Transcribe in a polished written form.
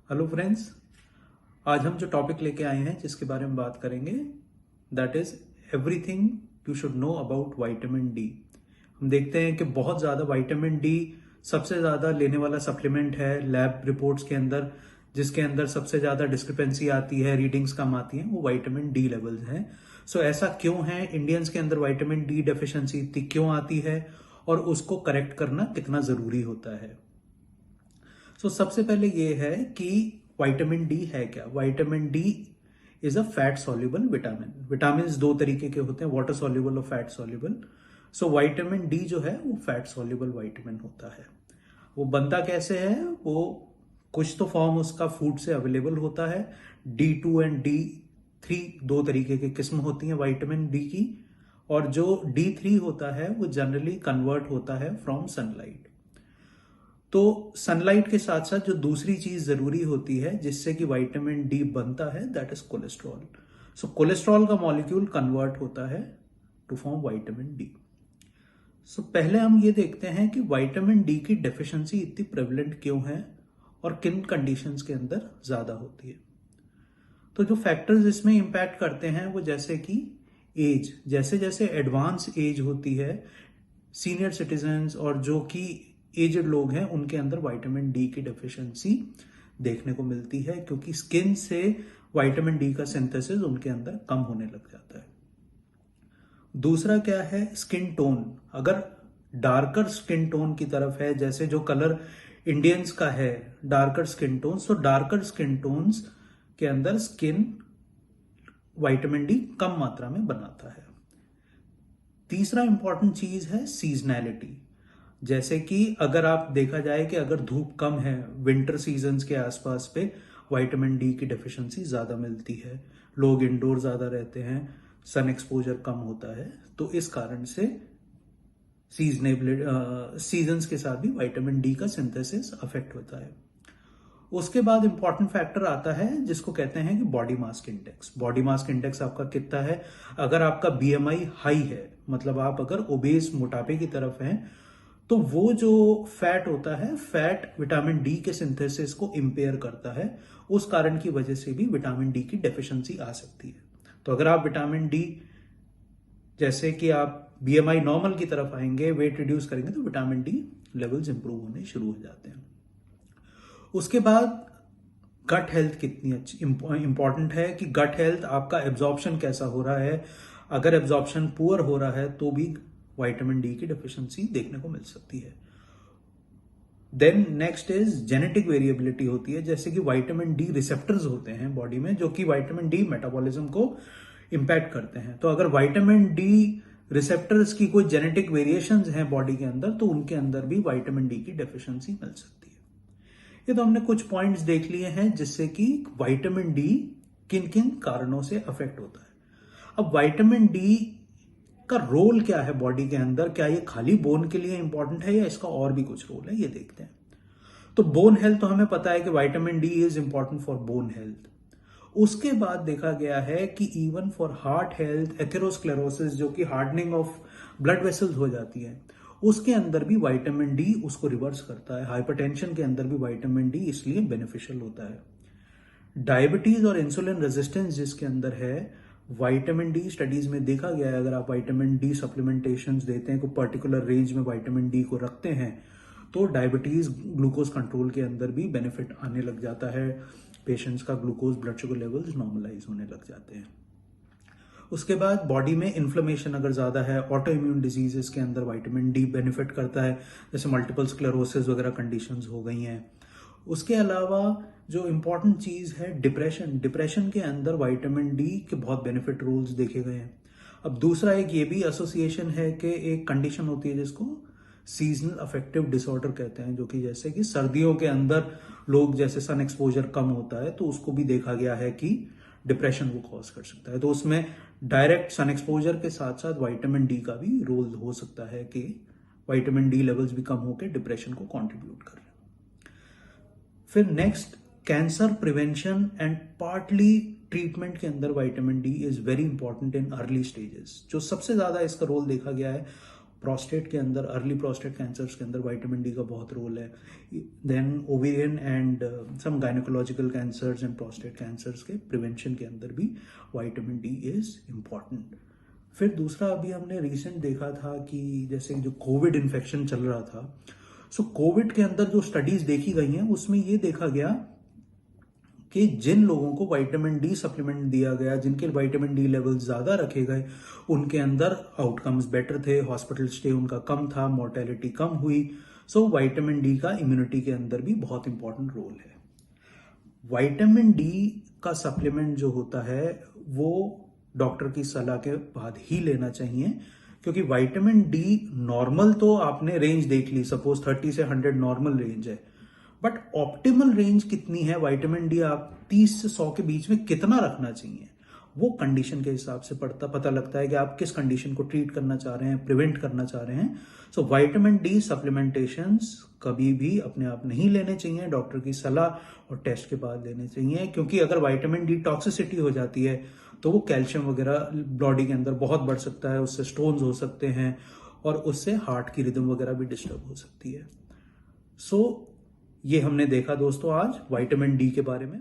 Hello friends, आज हम जो टॉपिक लेके आए हैं जिसके बारे में बात करेंगे that is everything you should know about vitamin D. हम देखते हैं कि बहुत ज़्यादा विटामिन डी सबसे ज़्यादा लेने वाला सप्लीमेंट है लैब रिपोर्ट्स के अंदर, जिसके अंदर सबसे ज़्यादा डिस्क्रिपेंसी आती है, रीडिंग्स कम आती हैं, वो विटामिन डी लेवल्स हैं। सो ऐसा क्यों है? इंडियंस के अंदर विटामिन डी डेफिशिएंसी इतनी क्यों आती है और उसको करेक्ट करना कितना ज़रूरी होता है? सबसे पहले ये है कि विटामिन डी है क्या। Vitamin D is a fat soluble vitamin. Vitamin दो तरीके के होते हैं, वाटर सॉल्युबल और फैट सॉल्युबल। विटामिन डी जो है वो फैट सॉल्युबल विटामिन होता है। वो बनता कैसे है? वो कुछ तो फॉर्म उसका फूड से अवेलेबल होता है। D2 एंड D3 दो तरीके की किस्म होती हैं विटामिन डी की, और जो D3 होता है वो जनरली कन्वर्ट होता है फ्रॉम सनलाइट। तो सनलाइट के साथ साथ जो दूसरी चीज जरूरी होती है जिससे कि विटामिन डी बनता है दैट इज कोलेस्ट्रॉल। कोलेस्ट्रॉल का मॉलिक्यूल कन्वर्ट होता है टू फॉर्म विटामिन डी। पहले हम ये देखते हैं कि विटामिन डी की डेफिशिएंसी इतनी प्रेवलेंट क्यों है और किन कंडीशंस के अंदर ज्यादा होती है। तो जो फैक्टर्स इसमें इंपैक्ट करते हैं वो जैसे कि एज, जैसे जैसे एडवांस एज होती है, सीनियर सिटीजन्स और जो कि एजड लोग हैं उनके अंदर विटामिन डी की डेफिशिएंसी देखने को मिलती है, क्योंकि स्किन से विटामिन डी का सिंथेसिस उनके अंदर कम होने लग जाता है। दूसरा क्या है? Skin tone. अगर डार्कर स्किन टोन की तरफ है, जैसे जो कलर इंडियंस का है darker skin tone, darker skin tones के अंदर स्किन विटामिन डी कम मात्रा में बनाता है। तीसरा इंपॉर्टेंट चीज है सीजनैलिटी। जैसे कि अगर आप देखा जाए कि अगर धूप कम है विंटर सीजन्स के आसपास पे विटामिन डी की डेफिशिएंसी ज्यादा मिलती है, लोग इंडोर ज्यादा रहते हैं, सन एक्सपोजर कम होता है, तो इस कारण से सीजन्स के साथ भी विटामिन डी का सिंथेसिस अफेक्ट होता है। उसके बाद इंपॉर्टेंट फैक्टर आता है जिसको कहते हैं कि body mass index. Body mass index आपका कितना है? अगर आपका बीएमआई हाई है, मतलब आप अगर ओबेस मोटापे की तरफ हैं, तो वो जो फैट होता है, फैट विटामिन डी के सिंथेसिस को इंपेयर करता है। उस कारण की वजह से भी विटामिन डी की डेफिशिएंसी आ सकती है। तो अगर आप विटामिन डी, जैसे कि आप बीएमआई नॉर्मल की तरफ आएंगे, वेट रिड्यूस करेंगे, तो विटामिन डी लेवल्स इंप्रूव होने शुरू हो जाते हैं। उसके बाद गट हेल्थ कितनी अच्छी इंपॉर्टेंट है कि गट हेल्थ, आपका एब्जॉर्प्शन कैसा हो रहा है। अगर एब्जॉर्प्शन पुअर हो रहा है तो भी विटामिन डी की डेफिशिएंसी देखने को मिल सकती है। Then next is genetic variability होती है, जैसे कि विटामिन डी रिसेप्टर्स होते हैं बॉडी में जो कि विटामिन डी मेटाबॉलिज्म को इंपैक्ट करते हैं। तो अगर विटामिन डी रिसेप्टर्स की कोई जेनेटिक वेरिएशंस हैं बॉडी के अंदर, तो उनके अंदर भी विटामिन डी की डेफिशिएंसी मिल सकती है। ये तो हमने कुछ पॉइंट्स देख लिए हैं जिससे कि विटामिन डी किन किन कारणों से अफेक्ट होता है। अब विटामिन डी का रोल क्या है बॉडी के अंदर? क्या ये खाली बोन के लिए इंपॉर्टेंट है या इसका और भी कुछ रोल है, ये देखते हैं। तो बोन हेल्थ तो हमें पता है कि vitamin D is important for bone health. उसके बाद देखा गया है कि even for heart health, atherosclerosis जो कि हार्डनिंग ऑफ ब्लड वेसल्स हो जाती है, उसके अंदर भी विटामिन डी उसको रिवर्स करता है। हाइपरटेंशन के अंदर भी विटामिन डी इसलिए बेनिफिशियल होता है। डायबिटीज और इंसुलिन रेजिस्टेंस जिसके अंदर है, विटामिन डी स्टडीज में देखा गया है अगर आप विटामिन डी सप्लीमेंटेशंस देते हैं, कोई पर्टिकुलर रेंज में विटामिन डी को रखते हैं, तो डायबिटीज ग्लूकोज कंट्रोल के अंदर भी बेनिफिट आने लग जाता है। पेशेंट्स का glucose blood sugar levels normalise होने लग जाते हैं। उसके बाद बॉडी में इन्फ्लेमेशन अगर ज्यादा है, ऑटो इम्यून डिजीजेस के अंदर विटामिन डी बेनिफिट करता है, जैसे मल्टीपल स्क्लेरोसिस वगैरह कंडीशंस हो गई हैं। उसके अलावा जो इंपॉर्टेंट चीज है डिप्रेशन, डिप्रेशन के अंदर विटामिन डी के बहुत बेनिफिट रोल्स देखे गए हैं। अब दूसरा एक ये भी एसोसिएशन है कि एक कंडीशन होती है जिसको सीजनल अफेक्टिव डिसऑर्डर कहते हैं, जो कि जैसे कि सर्दियों के अंदर लोग जैसे सन एक्सपोजर कम होता है तो उसको भी देखा गया है कि डिप्रेशन को कॉज कर सकता है। तो उसमें डायरेक्ट सन एक्सपोजर के साथ साथ विटामिन डी का भी रोल हो सकता है कि विटामिन डी लेवल्स भी कम होकर डिप्रेशन को कंट्रीब्यूट कर रहे हैं। फिर next, cancer prevention and partly treatment के अंदर vitamin D is very important in early stages. जो सबसे ज्यादा इसका रोल देखा गया है प्रोस्टेट के अंदर, अर्ली प्रोस्टेट कैंसर्स के अंदर विटामिन डी का बहुत रोल है। Then ovarian and some gynaecological cancers and prostate cancers के प्रिवेंशन के अंदर भी विटामिन डी इज इम्पॉर्टेंट। फिर दूसरा अभी हमने रिसेंट देखा था कि जैसे जो कोविड इन्फेक्शन चल रहा था, सो कोविड के अंदर जो स्टडीज देखी गई हैं उसमें ये देखा गया कि जिन लोगों को विटामिन डी सप्लीमेंट दिया गया, जिनके विटामिन डी लेवल ज्यादा रखे गए, उनके अंदर आउटकम्स बेटर थे, हॉस्पिटल स्टे उनका कम था, मोर्टेलिटी कम हुई। सो विटामिन डी का इम्यूनिटी के अंदर भी बहुत इंपॉर्टेंट रोल है। विटामिन डी का सप्लीमेंट जो होता है वो डॉक्टर की सलाह के बाद ही लेना चाहिए, क्योंकि विटामिन डी नॉर्मल तो आपने रेंज देख ली, सपोज 30 से 100 नॉर्मल रेंज है, बट ऑप्टिमल रेंज कितनी है विटामिन डी, आप 30 से 100 के बीच में कितना रखना चाहिए, वो कंडीशन के हिसाब से पता लगता है कि आप किस कंडीशन को ट्रीट करना चाह रहे हैं, प्रिवेंट करना चाह रहे हैं। सो विटामिन डी सप्लीमेंटेशंस कभी भी अपने आप नहीं लेने चाहिए, डॉक्टर की सलाह और टेस्ट के बाद लेने चाहिए, क्योंकि अगर विटामिन डी टॉक्सिसिटी हो जाती है तो वो कैल्शियम वगैरह बॉडी के अंदर बहुत बढ़ सकता है, उससे स्टोन्स हो सकते हैं और उससे हार्ट की रिदम वगैरह भी डिस्टर्ब हो सकती है। सो ये हमने देखा दोस्तों आज विटामिन डी के बारे में।